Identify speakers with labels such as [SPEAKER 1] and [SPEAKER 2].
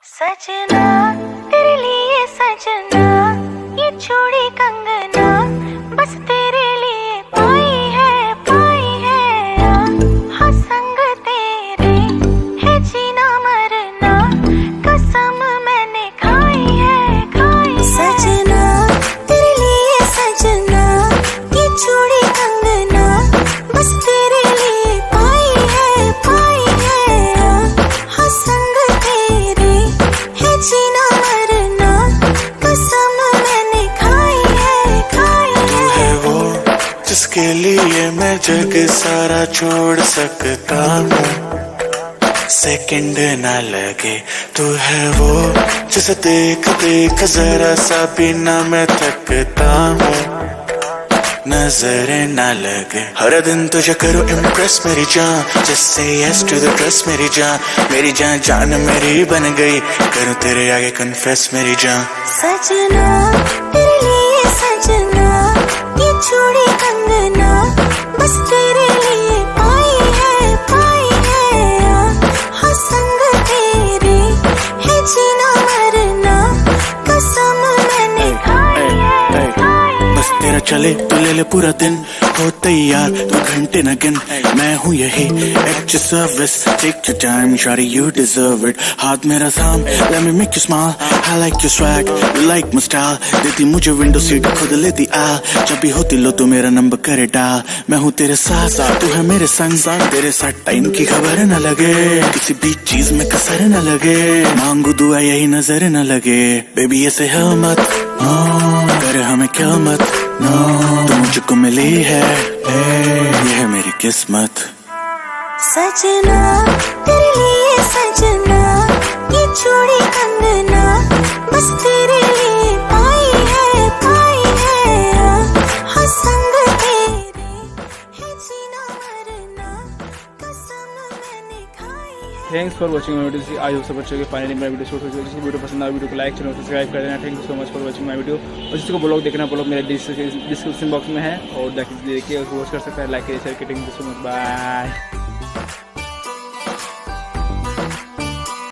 [SPEAKER 1] सजना तेरे लिए सजना, ये चूड़ी कंगना बस तेरे लिए पाई है हाँ संग तेरे है जीना मरना, कसम मैंने खाई है सजना तेरे लिए सजना, ये चूड़ी कंगना बस तेरे लिए पाई है हाँ संग तेरे है जीना मरना, कसम मैंने खाई है
[SPEAKER 2] वो जिसके लिए मैं जग सारा छोड़ सकता हूँ, सेकंड ना लगे। तू है वो जिसे देख देख जरा सा भी ना मैं थकता हूँ, नजरें ना लगे। हर दिन तुझे करो इम्प्रेस मेरी जान, just say yes to the trust मेरी जान जान मेरी बन गई, करूँ तेरे आगे कन्फेस मेरी जान।
[SPEAKER 1] सजना तेरे लिए सजना, ये चूड़ी कंगना बस तेरे लिए पाई है हाँ संग तेरे है जीना मरना, कसम मैंने खाई है
[SPEAKER 2] बस तेरा चले तो ले ले पूरा दिन, हो तैयार तो घंटे न गिन, मैं हूँ यही at your service, take your time shawty you deserve it। हाथ मेरा थाम let me make you smile, I like your swag you like my style, देती मुझे विंडो सीट खुद लेती आ, जब भी होती लो तो मेरा नंबर करे डाल। मैं हूँ तेरे साथ तू है मेरे संग, तेरे साथ टाइम की खबर न लगे, किसी भी चीज में कसर न लगे, मांगू दुआ यही नजर न लगे। बेबी ऐसे है मत कर हमें क्या मत, तू मुझको मिली है ये है मेरी किस्मत।
[SPEAKER 1] सजना तेरे लिए सजना, ये चूड़ी कंगना बस तेरे लिए पाई है हाँ संग तेरे है जीना मरना, कसम मैंने खाई है।
[SPEAKER 3] Thanks for watching my video. I hope सब बच्चों के फाइनली मेरा वीडियो शूट हो चुका है। वीडियो पसंद आया वीडियो को लाइक चैनल सब्सक्राइब कर देना। Thank you so much for watching my video. और जिसको ब्लॉग देखना ब्लॉग मेरे डिस्क्रिप्शन बॉक्स में है और देखिए वॉच कर सकता है। लाइक करिए शेयर करेंगे। So much bye.